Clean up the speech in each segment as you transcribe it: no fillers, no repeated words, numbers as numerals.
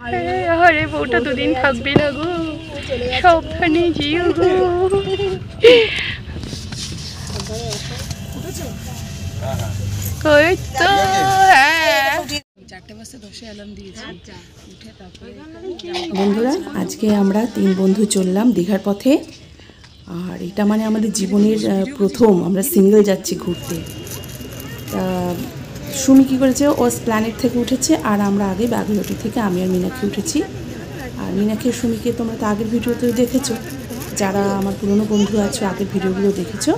আরে বউটা দুদিন থাকবে না গো, সাবধানে যেও গো। বন্ধুরা, আজকে আমরা 3 বন্ধু চললাম দীঘার পথে। আর এটা মানে আমাদের জীবনের প্রথম আমরা সিঙ্গেল যাচ্ছি ঘুরতে। তা সুমি কী করেছে, ও প্ল্যানেট থেকে উঠেছে আর আমরা আগে বাগুইআটি থেকে আমি আর মীনাক্ষী উঠেছি। আর মীনাক্ষী সুমিকে তোমরা তো আগের ভিডিওতেও দেখেছো, যারা আমার পুরনো বন্ধু আছো আগের ভিডিওগুলো দেখেছো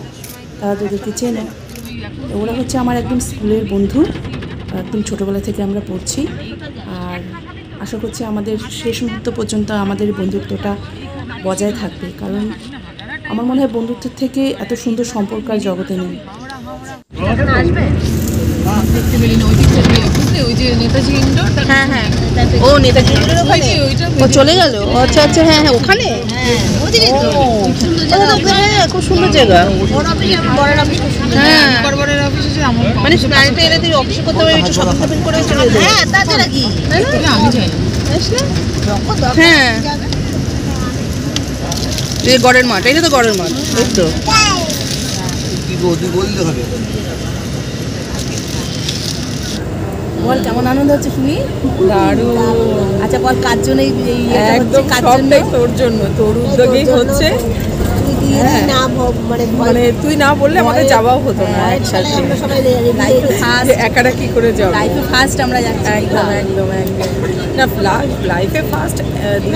তারা তোদেরকে চেনো। ওরা হচ্ছে আমার একদম স্কুলের বন্ধু, একদম ছোটোবেলা থেকে আমরা পড়ছি। আর আশা করছি আমাদের শেষ মুহূর্ত পর্যন্ত আমাদের বন্ধুত্বটা বজায় থাকবে, কারণ আমার মনে হয় বন্ধুত্বের থেকে এত সুন্দর সম্পর্ক আর জগতে নেই। হ্যাঁ হ্যাঁ, ও নেতাজি ও চলে গেল। আচ্ছা আচ্ছা, হ্যাঁ হ্যাঁ, ওখানে খুব সুন্দর জায়গা। হ্যাঁ, মানে প্ল্যানেটে এলে তুই অফিস করতে হবে, একটু শপিং টপিং করে চলে যাবে। হ্যাঁ, তাছাড়া কি আমি যাই না। হ্যাঁ, এই গড়ের মাঠ, এটা তো গড়ের মাঠ, এই তো। বল কেমন আনন্দ হচ্ছে শুনি? দারুণ। আচ্ছা বল, কার জন্য একদম সবটাই তোর জন্য, তোর উদ্যোগেই হচ্ছে। মানে তুই না বললে আমাদের যাওয়াও হতো না একসাথে। একারা কি করে যাবো? লাইফে ফার্স্ট আমরা যাচ্ছি। একদম একদম একদম না, লাইফে ফার্স্ট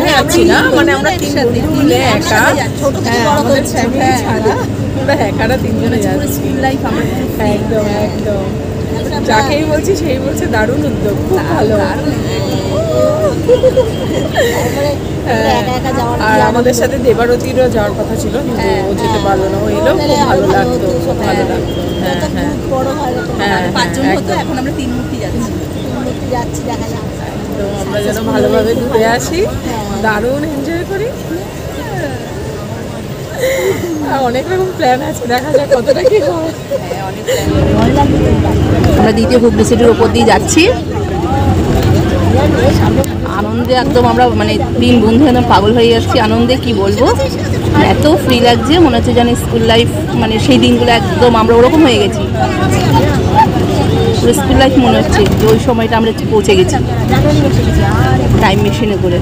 যাচ্ছি না, মানে আমরা 3 বন্ধু মিলে একা, আমাদের ফ্যামিলি ছাড়া আমরা একারা 3 জনে যাচ্ছি। লাইফ আমরা একদম একদম, যাকেই বলছি সেই বলছে দারুণ উদ্যোগ, খুব ভালো। আর আমাদের সাথে দেবারতীরও যাওয়ার কথা ছিল, কিন্তু ও যেতে পারলো না, ও এলো, খুব ভালো লাগতো, খুব ভালো লাগতো। হ্যাঁ হ্যাঁ, 5 জন হতো, এখন আমরা 3 মূর্তি যাচ্ছি। তো আমরা যেন ভালোভাবে ঘুরে আসি, দারুণ এনজয় করি। অনেক রকম প্ল্যান আছে, দেখা যাক কতটা কি হয়। আমরা দ্বিতীয় হুগলি সিটির ওপর দিয়ে যাচ্ছি, আনন্দে একদম আমরা মানে 3 বন্ধু একদম পাগল হয়ে যাচ্ছি আনন্দে, কি বলবো, এত ফ্রি লাগছে, মনে হচ্ছে যেন স্কুল লাইফ, মানে সেই দিনগুলো একদম আমরা ওরকম হয়ে গেছি, পুরো স্কুল লাইফ মনে হচ্ছে যে ওই সময়টা আমরা পৌঁছে গেছি টাইম মেশিনে করে।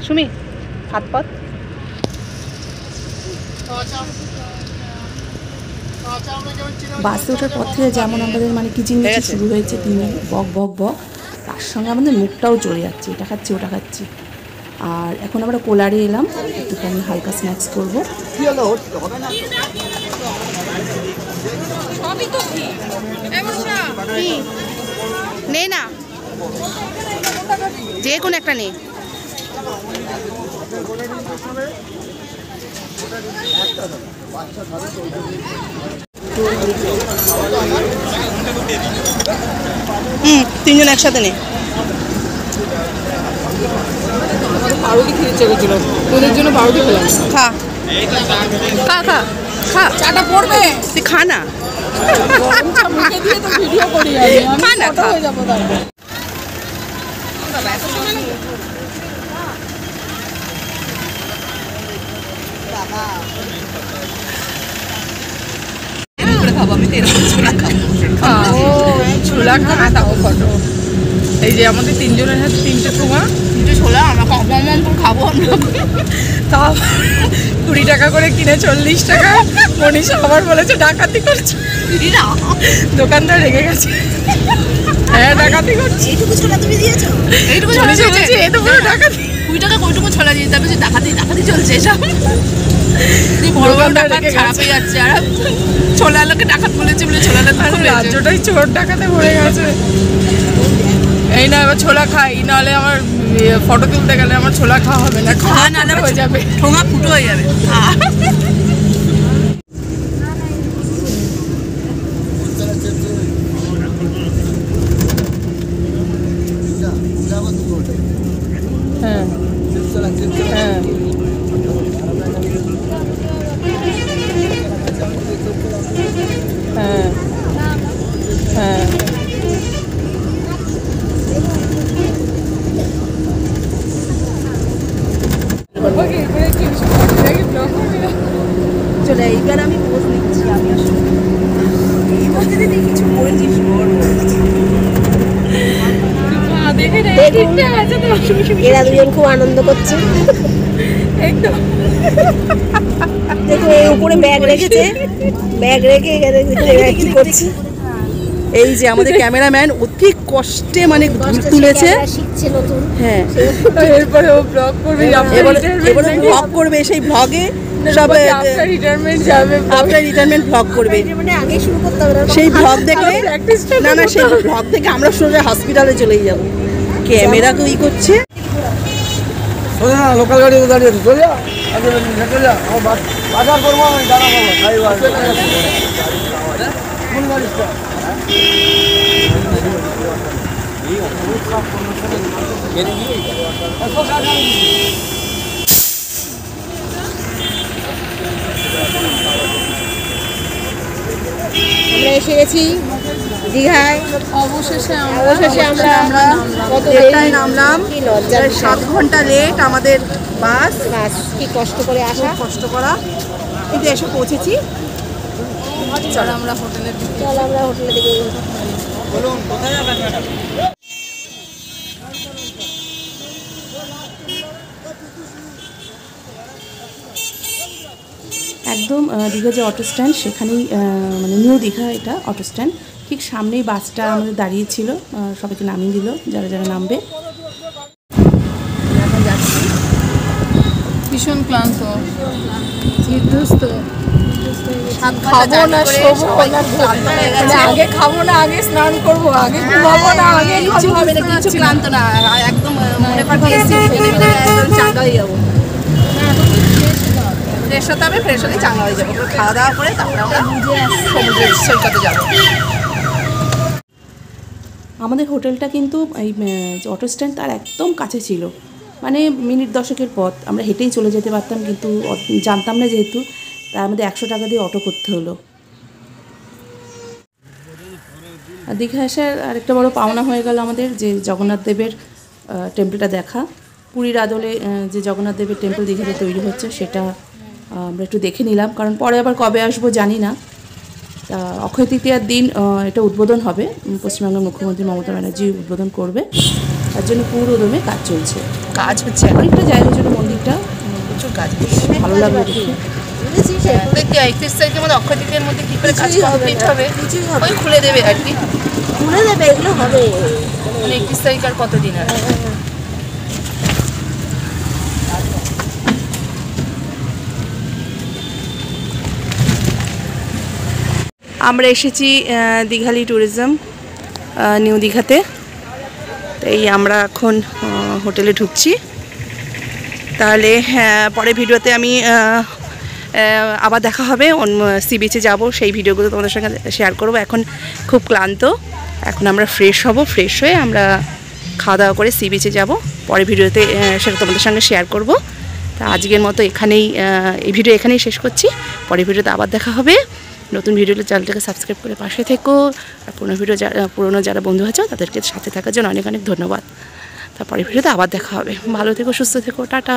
সুমি হাত পাত। বাসে ওঠার পর থেকে যেমন আমাদের মানে কিচিরমিচির শুরু হয়েছে, 3 বক বক বক, তার সঙ্গে আমাদের মুখটাও চলে যাচ্ছে, এটা খাচ্ছি ওটা খাচ্ছি। আর এখন আমরা কোলারে এলাম, একটুখানি হালকা স্ন্যাক্স করবো। নে না, যে কোনো একটা নে। হুম, 3 জন একসাথে নে। পাউরুটি খেতে ইচ্ছে করছিল, তোদের জন্য পাউরুটি খেলাম। খা খা খা খা, চাটা পড়বে, তুই খা না, ভিডিও করি খা না, খা। ছোলা খাবে, তাও ফটো। এই যে আমাদের 3 জনের হাতে 3টে ছোলা, 3টে ছোলা, আমরা খাবো আমরা, তাও 20 টাকা করে কিনে 40 টাকা। মনীষা আবার বলেছে ডাকাতি করছে, দোকানদার রেগে গেছে। হ্যাঁ, ডাকাতি করছে। এইটুকু ছোলা তুমি দিয়েছো? এইটুকু ছোলা দিয়েছে, এই তো পুরো ডাকাতি। 20 টাকা কইটুকু ছোলা দিয়ে যাবে, যে ডাকাতি ডাকাতি চলছে এসব। তুই বড় বড় ডাকাত ছাড়া পেয়ে যাচ্ছে, আর ছোলা লোকে ডাকাত বলেছে বলে ছোলা লোক রাজ্যটাই চোর ডাকাতে ভরে গেছে। এই না, এবার ছোলা খাই, নাহলে আমার ফটো তুলতে গেলে আমার ছোলা খাওয়া হবে না, খাওয়া নাহলে হয়ে যাবে, ঠোঙা ফুটো হয়ে যাবে। হ্যাঁ হ্যাঁ, হ্যাঁ হ্যাঁ, কিছু করেছিস এরা দুজন খুব আনন্দ করছে একদম। দেখো এই উপরে ব্যাগ রেখেছে, ব্যাগ রেখে এখানে কি করছে। এই যে আমাদের ক্যামেরাম্যান অতি কষ্টে মানে তুলেছে। শিখছে নতুন। হ্যাঁ, এরপরে ও ব্লগ করবে, এবারে ব্লগ করবে, সেই ব্লগে সব আফটার রিটায়ারমেন্ট যাবে, আফটার রিটায়ারমেন্ট ব্লগ করবে। মানে আগে শুরু করতে হবে না, সেই ব্লগ দেখলে না না সেই ব্লগ দেখে আমরা সোজা হসপিটালে চলেই যাব। ক্যামেরা ই করছে। লোকাল গাড়ি দাঁড়িয়ে আছে, চলে যা চলে যা, বাজার করবো আমি দাঁড়াবো কোন গাড়িটা আমরা এসে গেছি দীঘায়। অবশেষে আমরা কত দেড়টায় নামলাম, কি লজ্জা 7 ঘন্টা লেট আমাদের বাস, বাস, কি কষ্ট করে আসা। কষ্ট করা, কিন্তু এসে পৌঁছেছি। চল আমরা হোটেলের দিকে। চল আমরা হোটেলের দিকে। বলুন কোথায় যাবেন ম্যাডাম? একদম দীঘা যে অটো স্ট্যান্ড সেখানেই মানে নিউ দীঘা এটা অটো স্ট্যান্ড, ঠিক সামনেই বাসটা আমাদের দাঁড়িয়েছিল, সবাইকে নামিয়ে দিল যারা যারা নামবে। ভীষণ ক্লান্ত, বিধ্বস্ত। খাবো না, শোবো না, আগে খাবো না, আগে স্নান করবো, আগে ঘুমাবো না, আগে কিছু হবে না, কিছু ক্লান্ত না, একদম মনে পাচ্ছি একদম চাঙ্গা হয়ে যাবো। ফ্রেশ হতে হবে, ফ্রেশ হলে চাঙ্গা হয়ে যাবো। খাওয়া দাওয়া করে তারপরে আমরা সমুদ্রের সৈকতে যাবো। আমাদের হোটেলটা কিন্তু এই অটো স্ট্যান্ড তার একদম কাছে ছিল, মানে মিনিট 10-এর পথ। আমরা হেঁটেই চলে যেতে পারতাম, কিন্তু জানতাম না যেহেতু, তাই আমাদের 100 টাকা দিয়ে অটো করতে হলো। আর দীঘা আসার আরেকটা বড় পাওনা হয়ে গেল আমাদের, যে জগন্নাথ দেবের টেম্পলটা দেখা। পুরীর আদলে যে জগন্নাথ দেবের টেম্পল দীঘাতে তৈরি হচ্ছে, সেটা আমরা একটু দেখে নিলাম, কারণ পরে আবার কবে আসবো জানি না। তা অক্ষয় তৃতীয়ার দিন এটা উদ্বোধন হবে, পশ্চিমবঙ্গের মুখ্যমন্ত্রী মমতা ব্যানার্জি উদ্বোধন করবে, তার জন্য পুরোদমে কাজ চলছে। কাজ হচ্ছে অনেকটা জায়গা জুড়ে মন্দিরটা, প্রচুর কাজ। ভালো লাগলো দেখে। 31 তারিখের মধ্যে, অক্ষয় তৃতীয়ার মধ্যে কি করে কাজ কমপ্লিট হবে, ওই খুলে দেবে আর কি, খুলে দেবে, এগুলো হবে। মানে 31 তারিখ আর কতদিন আর। আমরা এসেছি দীঘালি ট্যুরিজম নিউ দীঘাতে। এই আমরা এখন হোটেলে ঢুকছি। তাহলে পরের ভিডিওতে আমি আবার দেখা হবে, সি বিচে যাবো, সেই ভিডিওগুলো তোমাদের সঙ্গে শেয়ার করব। এখন খুব ক্লান্ত, এখন আমরা ফ্রেশ হব, ফ্রেশ হয়ে আমরা খাওয়া দাওয়া করে সি বিচে যাবো। পরের ভিডিওতে সেটা তোমাদের সঙ্গে শেয়ার করব। তা আজকের মতো এখানেই এই ভিডিও এখানেই শেষ করছি। পরের ভিডিওতে আবার দেখা হবে। নতুন ভিডিওতে চ্যানেলটাকে সাবস্ক্রাইব করে পাশে থেকো। আর পুরনো যারা বন্ধু আছো তাদেরকে সাথে থাকার জন্য অনেক অনেক ধন্যবাদ। তারপরে ভিডিওতে আবার দেখা হবে। ভালো থেকো, সুস্থ থেকো, টাটা।